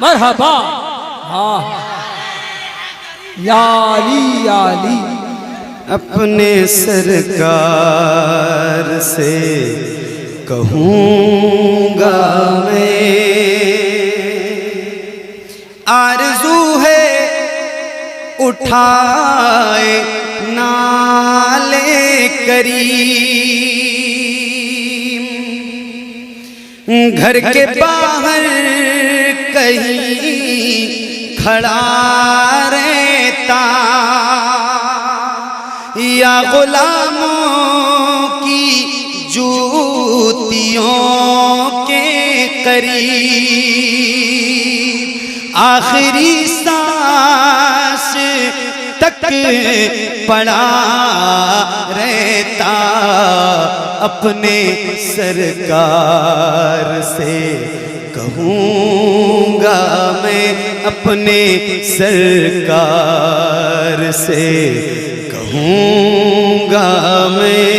مرحبا ہاں یا علی یا علی اپنے سرکار سے کہوں گا میں آرزو ہے اٹھائے نالے کریم گھر کے باہر کہیں کھڑا رہتا یا غلاموں کی جوتیوں کے قریب آخری سانس تک پڑا رہتا اپنے سرکار سے کہوں گا میں اپنے سرکار سے کہوں گا میں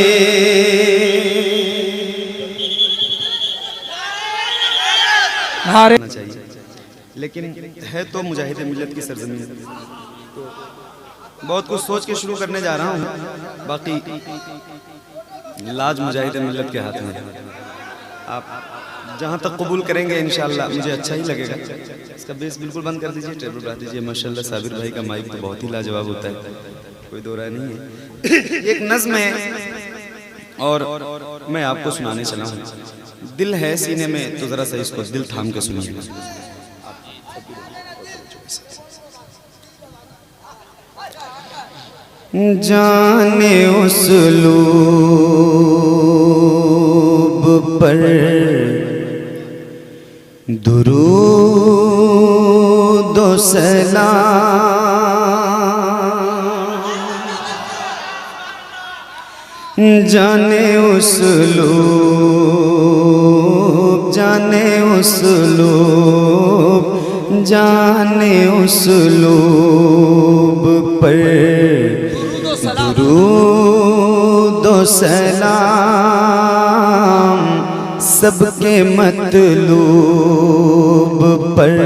لیکن ہے تو مجاہد ملت کی سرزمین تو بہت کچھ سوچ کے شروع کرنے جا رہا ہوں باقی لاج مجاہد ملت کے ہاتھ میں آپ جہاں تک قبول کریں گے انشاءاللہ مجھے اچھا ہی لگے گا اس کا بیس بالکل بند کر دیجئے ٹیبل بڑھا دیجئے ماشاءاللہ صابر بھائی کا مائک تو بہت ہی لاجواب ہوتا ہے کوئی دو رائے نہیں ہے ایک نظم ہے اور میں آپ کو سنانے چلا ہوں دل ہے سینے میں تو ذرا سا اس کو دل تھام کے سنیے جانے اسلوب پر درود و سلام جانے اسلوب جانے اسلوب جانے اسلوب پر درود و سلام سب کے مطلوب پر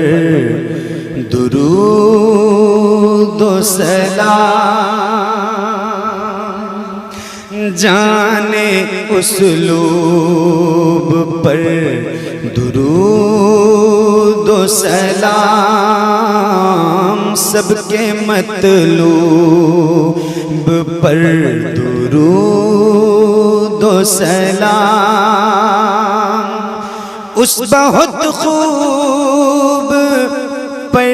درود و سلام جانے اسلوب پر درود و سلام سب کے مطلوب پر درود و سلام اس بہت خوب پر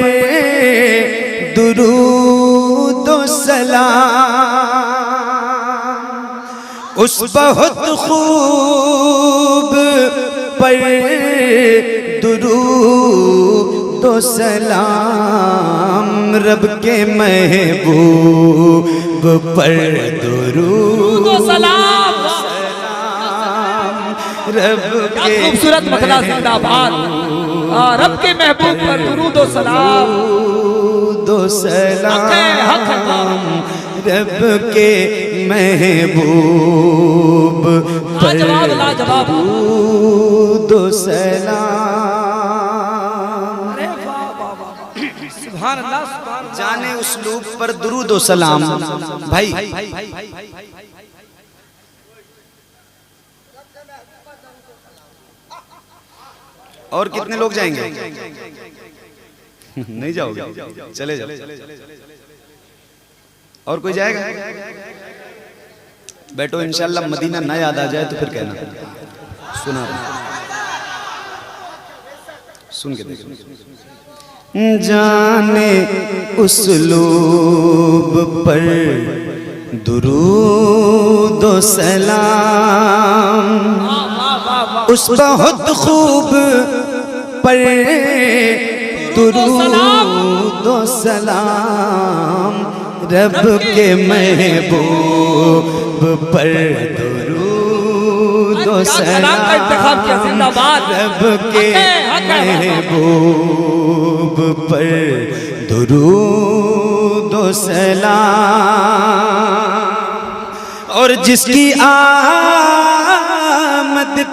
درود و سلام اس بہت خوب پر درود و سلام رب کے محبوب پر درود و سلام رب کے خوبصورت مقلہ زندہ باد رب کے محبوب پر درود و سلام درود و سلام رب کے محبوب پر درود و سلام سبحان اللہ جانے اسلوب پر درود و سلام بھائی اور کتنے لوگ جائیں گے نہیں جاؤ گے چلے جاؤ اور کوئی جائے گا بیٹھو انشاءاللہ مدینہ نہ یاد آ جائے تو پھر کہنا سنا سن کے دیکھو جانے اسلوب پر درود و سلام اس بہت خوب پر درود و سلام رب کے محبوب پر درود و سلام رب کے محبوب پر درود و سلام اور جس کی آمد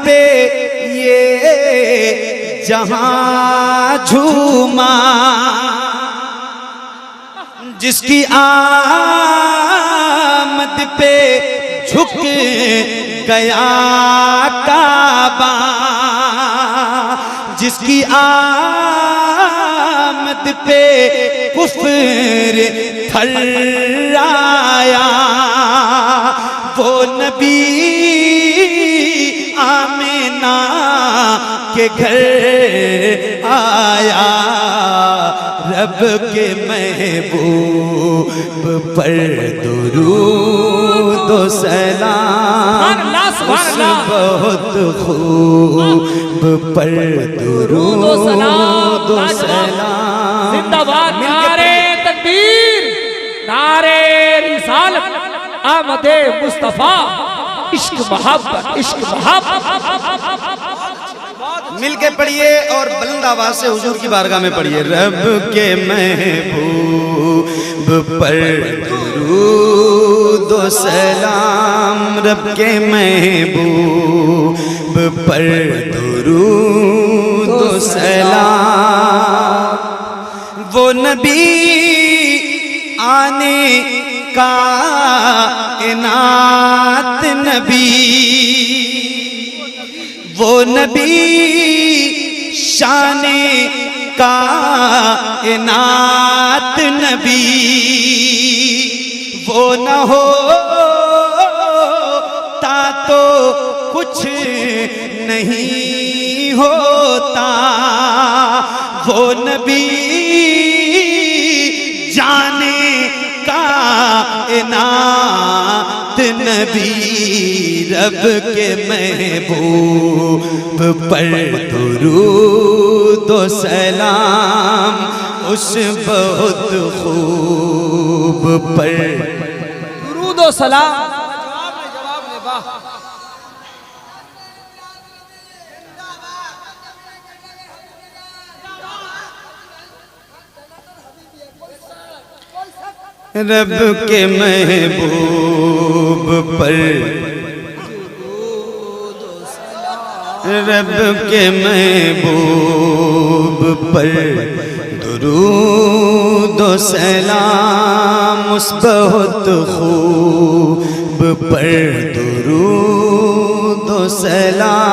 پہ یہ جہاں جھوما، جس کی آمد پہ جھک گیا کعبہ، جس کی آمد پہ کفر تھرایا، وہ نبی آمنہ کے گھر آیا، رب کے محبوب پر درود و سلام، اس بہت خوب پر درود و سلام۔ زندہ باد نعرے تکبیر، نعرے رسالت، آمد مصطفیٰ، عشق محبت، عشق محبت۔ مل کے پڑھیے اور بلند آواز سے حضور کی بارگاہ میں پڑھیے۔ رب کے محبوب پر درود و سلام، رب کے محبوب پر درود و سلام، وہ نبی آنے کائنات نبی، وہ نبی شان کائنات نبی، وہ نہ ہوتا تو کچھ نہیں ہوتا، وہ نبی جانے کائنات نبی، رب کے محبوب پر درود و سلام، اس بہت خوب پر درود و سلام۔ رب کے محبوب پر، رب کے محبوب پر درود و سلام، اس بہت خوب پر درود و سلام۔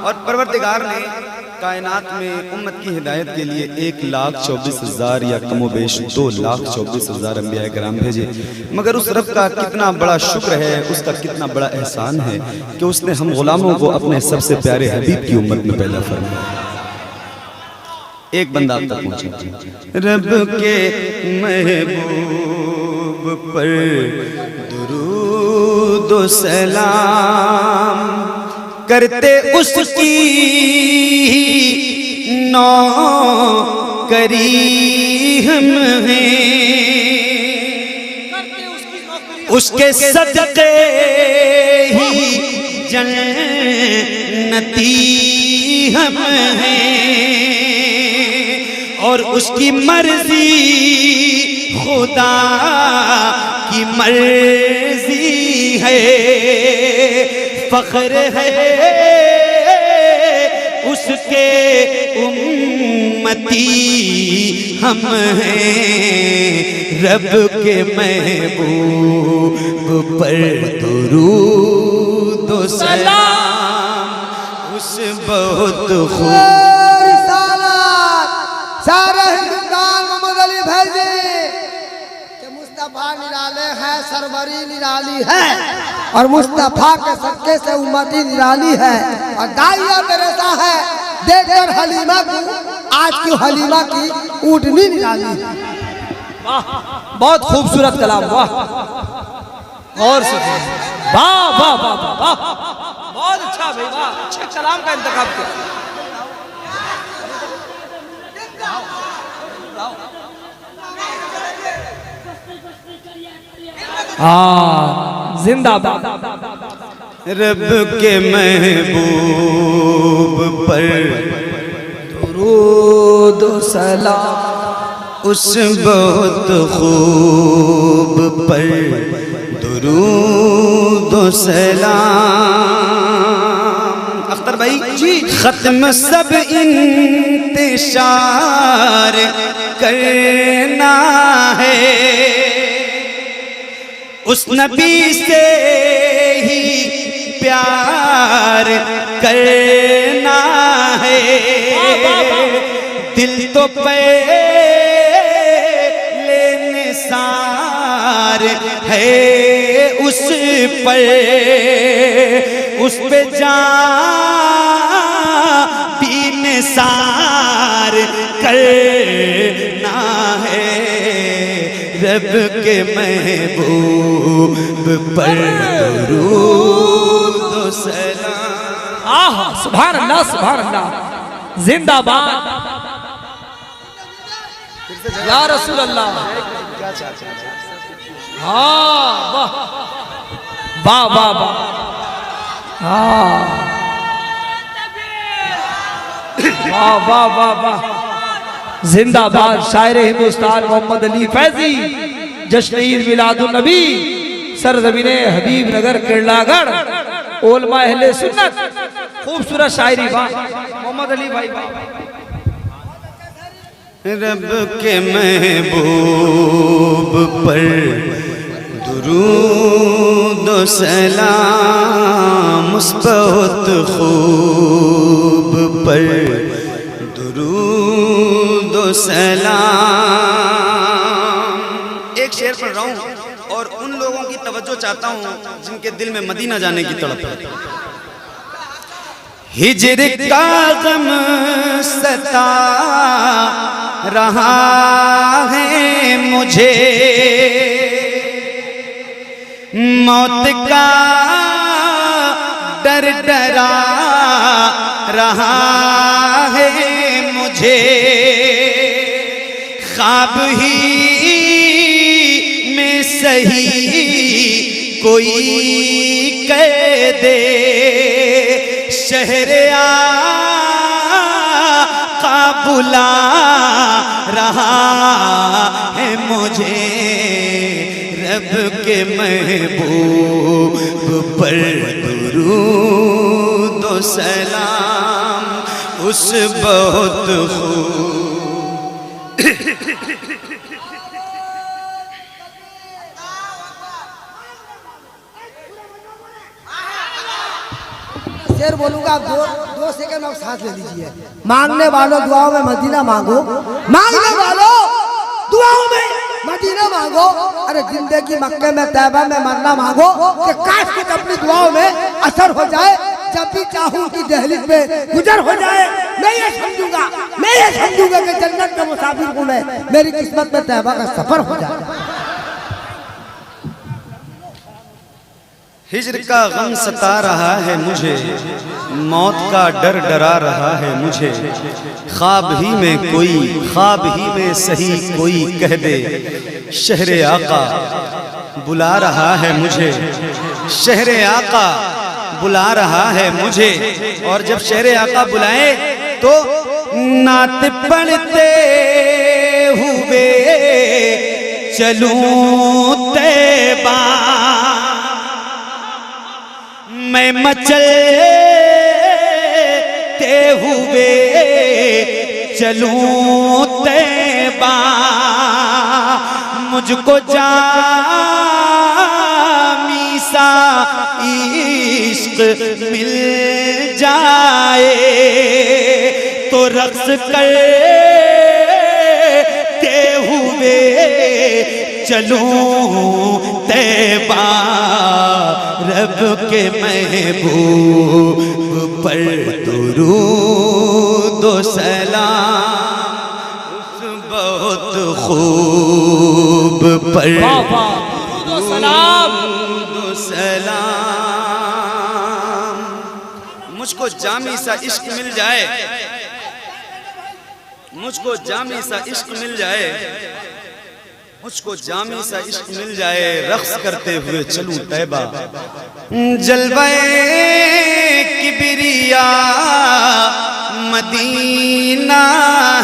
اور پروردگار نے کائنات میں امت کی ہدایت کے لیے 1,24,000 یا کم و بیش 2,24,000 انبیاء کرام بھیجے، مگر اس رب کا کتنا بڑا شکر ہے، اس کا کتنا بڑا احسان ہے کہ اس نے ہم غلاموں کو اپنے سب سے پیارے حبیب کی امت میں پیدا فرمایا۔ ایک بندہ آپ تک پہنچے، رب کے محبوب پر درود و سلام، کرتے اس کی نوکری ہم ہیں، اس کے صدقے ہی جنتی ہم ہیں، اور اس کی مرضی خدا کی مرضی ہے، فخر ہے اس کے امتی ہم ہیں، رب کے محبوب پر درود و سلام، اس بہت خوب سارے ہندوستان محمد علی بھائی کہ مصطفیٰ نرالے ہے، سروری نرالی ہے، اور مصطفیٰ کے صدقے سے امتی نرالی ہے، اور داعیہ تریسا ہے، دیکھ کر حلیمہ کو آج کی حلیمہ کی اونٹنی نرالی ہے۔ بہت خوبصورت کلام، واہ، اور سے واہ واہ واہ واہ، بہت اچھا بھائی، واہ، اچھے کلام کا انتخاب کیا۔ زندہ باد۔ رب کے محبوب پر درود و سلام، اس بہت خوب پر درود و سلام۔ اختر بھائی جی ختم سب انتشار کرنا ہے، اس نبی سے ہی پیار کرنا ہے، دل تو پہلے نثار ہے اس پر، اس پہ جان بھی نثار کرنا ہے، رب کے محبوب پر درود و سلام۔ آہا سبحان اللہ سبحان اللہ، زندہ باد یا رسول اللہ۔ ہاں واہ واہ واہ واہ، ہاں واہ واہ واہ واہ، زندہ باد شاعر ہندوستان محمد علی فیضی، جشن عید میلاد النبی، سرزمین حبیب نگر کرلا گڑھ، علماء اہل سنت، خوبصورت شاعری واہ محمد علی بھائی واہ۔ رب کے محبوب پر درود و سلام، اس بہت خوب پر درود و سلام۔ ایک شعر پڑھ رہا ہوں اور ان لوگوں کی توجہ چاہتا ہوں جن کے دل میں مدینہ جانے کی تڑپ ہے۔ ہجر کا غم ستا رہا ہے مجھے، موت کا ڈر ڈرا رہا ہے مجھے، خواب ہی میں صحیح کوئی کہہ دے، شہر آقا بلا رہا ہے مجھے، رب کے محبوب پر درود و سلام، اس بہت خوب۔ شعر بولوں گا، آپ دو سیکنڈ آپ ساتھ لے لیجئے۔ مانگنے والوں دعاؤں میں مدینہ مانگو، مانگنے والوں دعاؤں میں مدینہ مانگو، ارے زندگی مکہ میں طیبہ میں مرنا مانگو کہ کاش کچھ اپنی دعاؤں میں اثر ہو جائے، جب بھی چاہوں کی دہلیز میں گزر ہو جائے، میں یہ سمجھوں گا کہ جنت کا مسافر ہوں میں، میری قسمت میں طیبہ کا سفر ہو جائے۔ ہجر کا غم ستا رہا ہے مجھے، موت کا ڈر ڈرا رہا ہے مجھے، خواب ہی میں صحیح کوئی کہہ دے، شہر آقا بلا رہا ہے مجھے، شہر آقا بلا رہا ہے مجھے، اور جب شہر آقا بلائے تو نعت پڑھتے ہوئے چلوں طیبہ، میں مچلتے ہوئے چلوں طیبہ، مجھ کو جامی سا عشق مل جائے تو رقص کرتے ہوئے چلوں طیبہ، رب کے محبوب پر درود و سلام، اس بہت خوب پر درود و سلام۔ مجھ کو جامی سا عشق مل جائے، مجھ کو جامی سا عشق مل جائے، مجھ کو جامی سا عشق مل جائے، رقص کرتے ہوئے چلوں طیبہ، جلوہ کبریا مدینہ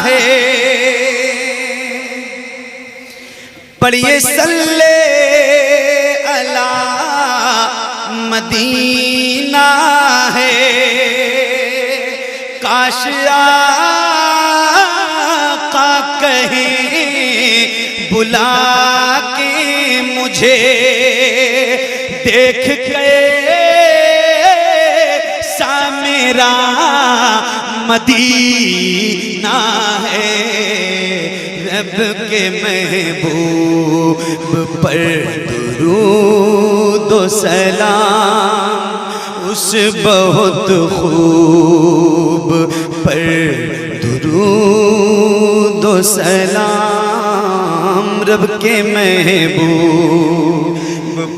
ہے، پڑھیے صلی اللہ مدینہ ہے، کاش آقا کہیں بلا کے مجھے دیکھ کے سا میرا مدینہ ہے رب کے محبوب پر درود و سلام اس بہت خوب پر درود و سلام رب کے محبوب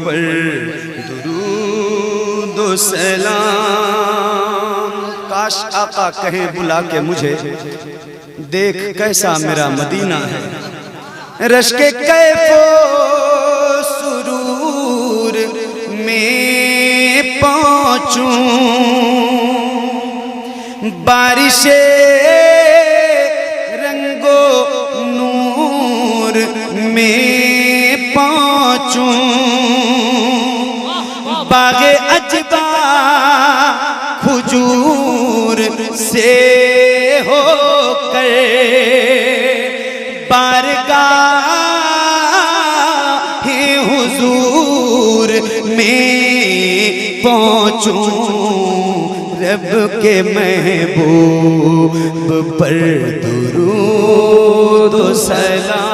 پر درود و سلام کاش آقا کہیں بلا کے مجھے دیکھ کیسا میرا مدینہ ہے رشک کیف و سرور میں پہنچوں بارش رنگ و نور میں پہنچوں باغ عجبا کھجور سے ہو کر بارگاہ حضور میں پہنچوں رب کے محبوب پر درود و سلام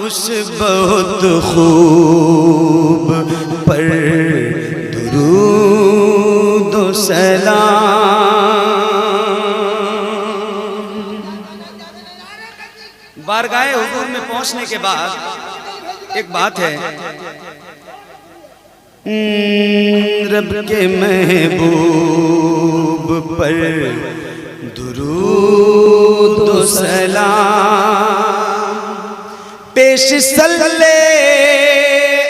اس بہت خوب پر درود و سلام بارگاہ حضور میں پہنچنے کے بعد ایک بات ہے رب کے محبوب پر درود و سلام پیش صلی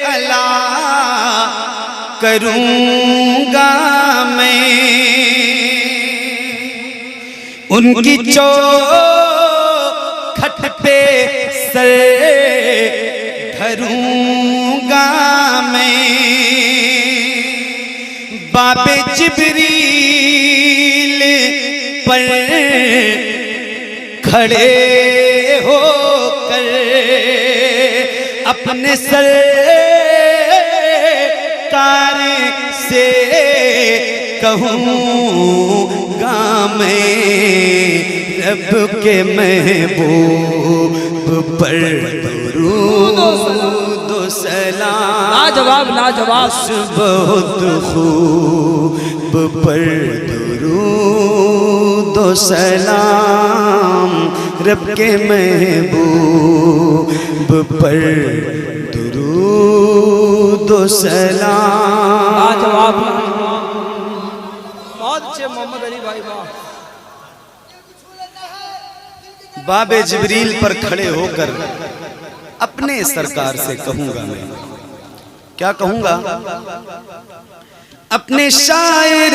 اللہ کروں گا میں ان کی چوکھٹ پہ سر دھروں گا میں باب جبریل پر کھڑے ہو کر اپنے سرکار سے کہوں گا میں رب کے محبوب پر درود و سلام لاجواب لاجواب بہت خوب پر درود و سلام رب کے محبوب پر درود و سلام لاجواب بہت اچھے محمد علی بھائی باب جبریل پر کھڑے ہو کر اپنے سرکار سے کہوں گا میں کیا کہوں گا اپنے شاعر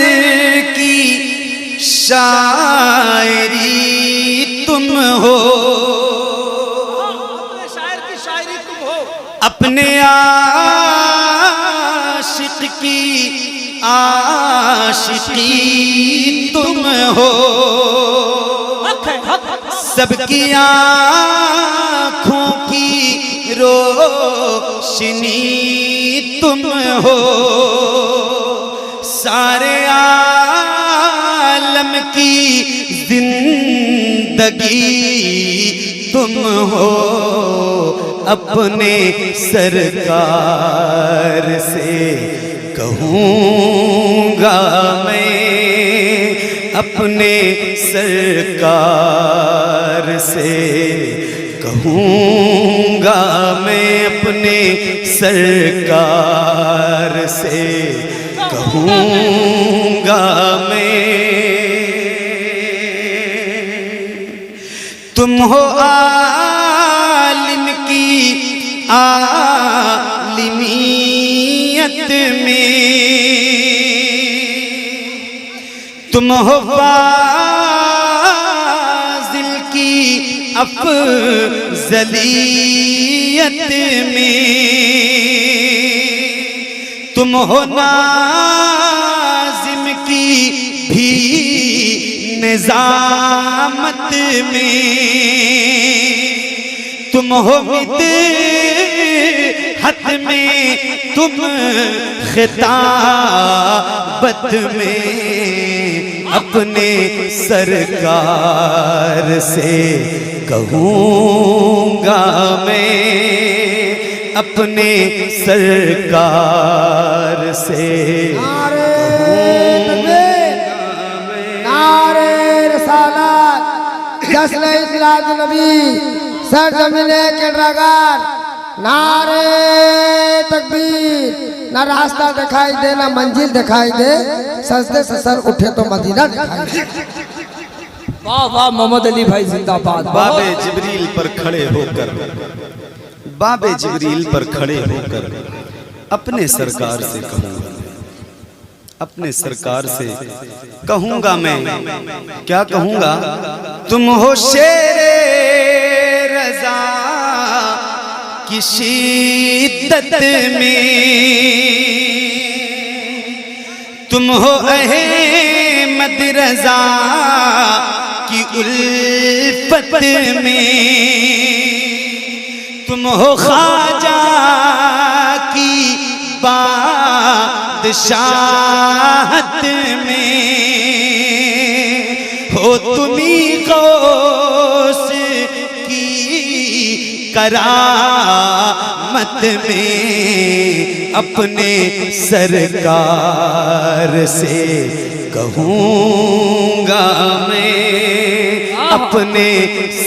کی شاعری تم ہو اپنے شاعر کی شاعری تم ہو اپنے عاشق کی عاشقی تم ہو سب کی آنکھوں کی روشنی تم ہو سارے عالم کی زندگی تم ہو اپنے سرکار سے کہوں گا میں اپنے سرکار سے کہوں گا میں اپنے سرکار سے کہوں گا میں تم ہو عالم کی عالمیت میں تم ہو فاضل کی افضلیت میں تم ہو ناظم کی بھی نظامت میں، تم ہو مدحت میں، تم خطابت میں، اپنے سرکار سے کہوں گا میں، اپنے سرکار سے نعرے تکبیر، نعرے رسالت، جشن میلاد النبی، سرزمین کڈراگار، نعرے تکبیر۔ نہ راستہ دکھائی دے نہ منزل دکھائی دے، سجدے سے سر اٹھے تو مدینہ دکھائی دے۔ واہ واہ محمد علی بھائی زندہ باد۔ باب جبریل پر کھڑے ہو کر، باب جبریل پر کھڑے ہو کر اپنے سرکار سے کہوں گا، اپنے سرکار سے کہوں گا میں، کیا کہوں گا؟ تم ہو شیر رضا کی شدت میں، تم ہو احمد رضا کی الفت میں، تم ہو خواجہ کی بادشاہت میں، ہو تمہیں غوث کی کرامت میں، اپنے سرکار سے کہوں گا میں، اپنے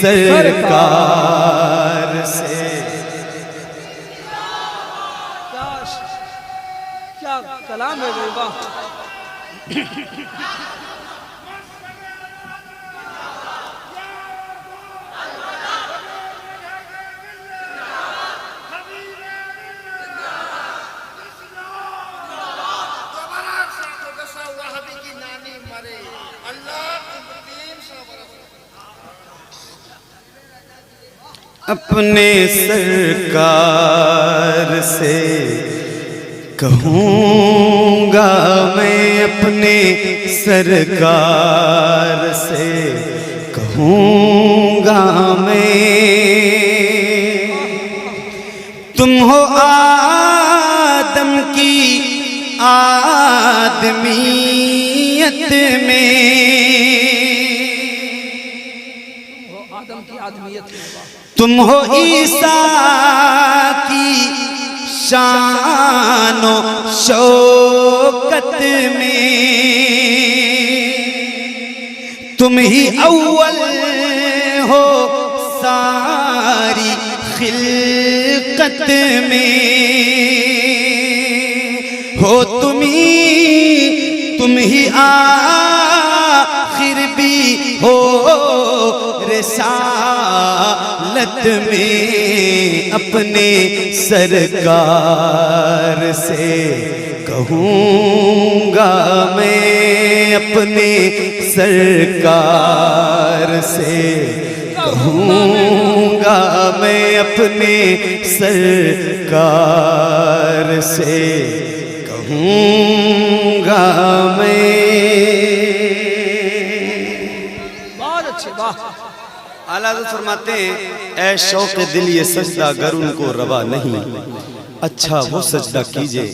سرکار سے۔ کیا کلام ہے بھائی، واہ۔ اپنے سرکار سے کہوں گا میں، اپنے سرکار سے کہوں گا میں، تم ہو آدم کی آدمیت میں، آدم کی آدمیت میں، تم ہو عیسیٰ کی شان و شوکت میں، تم ہی اول ہو ساری خلقت میں، ہو تم ہی آخر بھی ہو رسالت میں، اپنے سرکار سے کہوں گا میں، اپنے سرکار سے کہوں گا میں، اپنے سرکار سے کہوں گا میں۔ بہت اچھے، واہ۔ اعلیٰ حضرت فرماتے ہیں اے شوق دل یہ سجدہ گر ان کو روا نہیں، اچھا وہ سجدہ کیجئے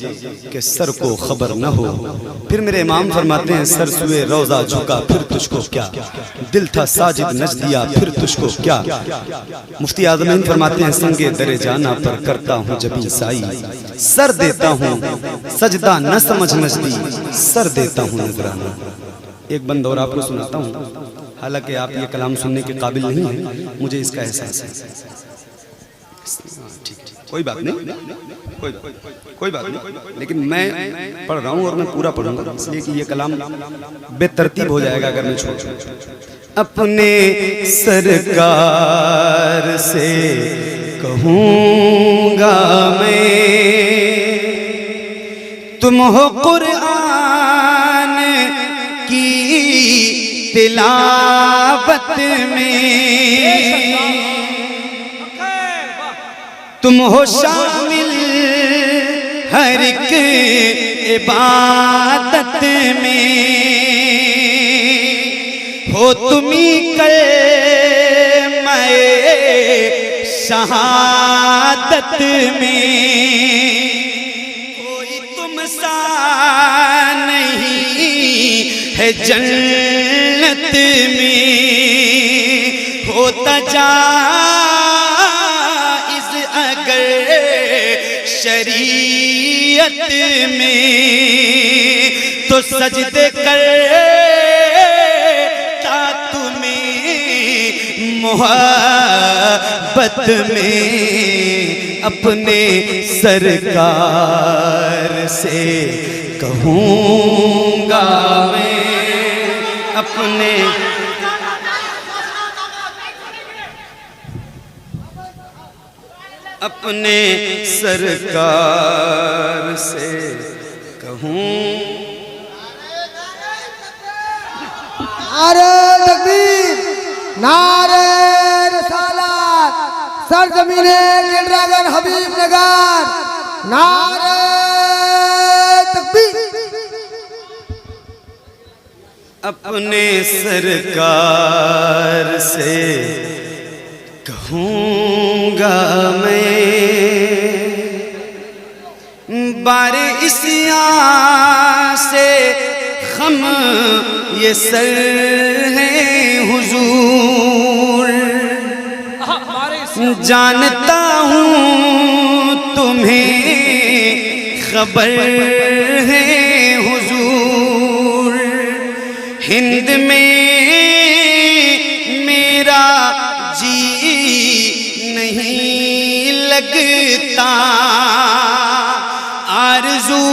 کہ سر کو خبر نہ ہو۔ پھر میرے امام فرماتے ہیں سر سوئے روضہ جھکا پھر تجھ کو کیا، دل تھا ساجد نچ دیا پھر تجھ کو کیا۔ مفتی اعظم ہند فرماتے ہیں سنگے در جانا پر کرتا ہوں جبیں سائی، سر دیتا ہوں سجدہ نہ سمجھ نجدی، سر دیتا ہوں نذرانہ۔ ایک بند اور آپ کو سناتا ہوں، حالانکہ آپ یہ کلام سننے کے قابل نہیں ہیں، مجھے اس کا احساس ہے۔ کوئی بات نہیں، کوئی بات نہیں، لیکن میں پڑھ رہا ہوں اور میں پورا پڑھوں گا، اس لیے کہ یہ کلام بے ترتیب ہو جائے گا اگر میں چھوڑ۔ اپنے سرکار سے کہوں گا میں، تم ہو قرآن کی تلاوت میں، تم ہو شامل ہر ایک عبادت میں، ہو ہو تمہیں کلمہ شہادت میں، کوئی تم سا نہیں ہے جنت میں، ہوتا جائز اگر شریعت میں تو سجدے کرتا تمہیں محبت میں، اپنے سرکار سے کہوں گا میں، اپنے سرکار سے کہوں۔ نعرہ تکبیر، نعرہ رسالت، سرزمین ڈریگن حبیب نگر، نعرہ تکبیر۔ اپنے سرکار سے کہوں گا میں، بار عصیاں سے خم یہ سر ہے حضور، جانتا ہوں تمہیں خبر ہے حضور، ہند میں میرا جی نہیں لگتا، آرزو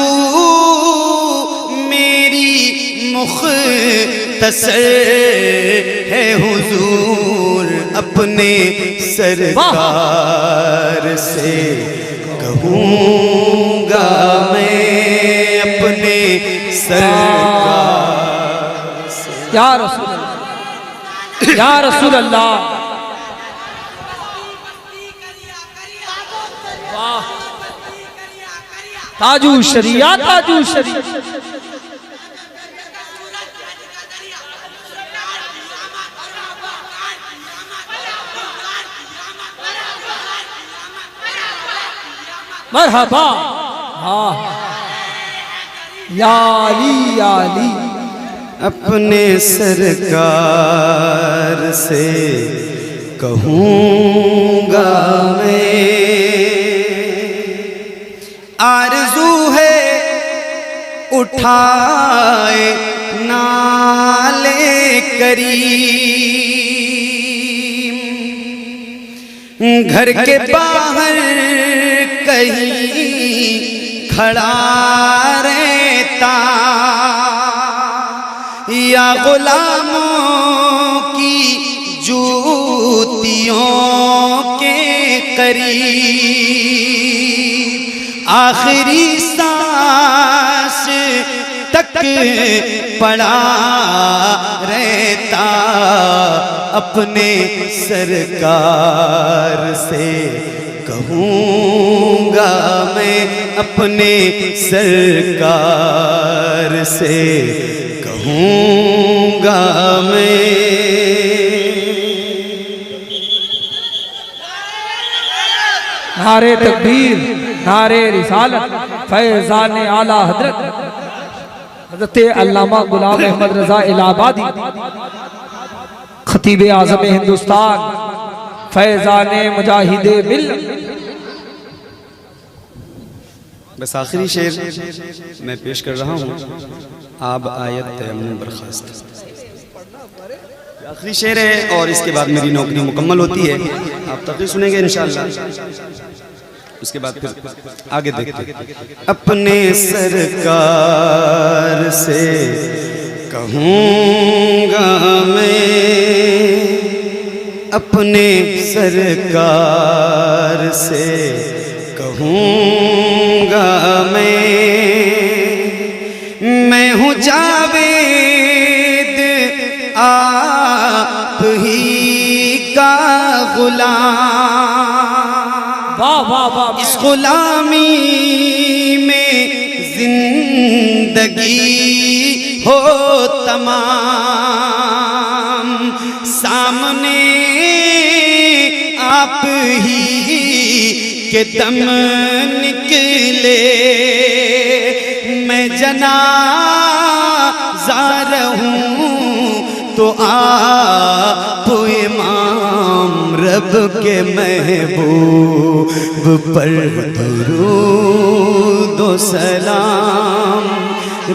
میری مختصر ہے حضور، اپنے سرکار سے کہوں گا میں، اپنے سرکار سے۔ یا رسول اللہ، یا رسول اللہ، تاجو شریعہ، تاجو شریعہ۔ مرحبا، ہاں یا علی، یا علی۔ اپنے سرکار سے کہوں گا میں، آرزو ہے اٹھائے نالے کریم، گھر کے باہر کہیں کھڑا رہتا، یا غلاموں کی جوتیوں کے قریب، آخری سانس تک پڑا رہتا، اپنے سرکار سے کہوں گا میں، اپنے سرکار سے کہوں گا میں۔ نعرہ تکبیر، نعرہ رسالت، فیضان اعلی حضرت حضرت علامہ غلام احمد رضا الہ آبادی، خطیب اعظم ہندوستان، فیضان مجاہد ملت۔ بس آخری شعر میں پیش کر رہا ہوں، آب آیت تیمم برخاست، آخری شعر ہے اور اس کے بعد میری نوکری مکمل ہوتی ہے، آپ تقریر سنیں گے انشاءاللہ، اس کے بعد پھر آگے دیکھتے ہیں۔ اپنے سرکار سے کہوں گا میں، اپنے سرکار سے کہوں گا میں ہوں جاوید آپ ہی کا غلام، اس غلامی میں زندگی ہو تمام، سامنے آپ ہی کے دم نکلے، میں جنازہ رہوں تو آپ امام رب کے محبوب پر درود و سلام،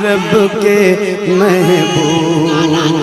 رب کے محبوب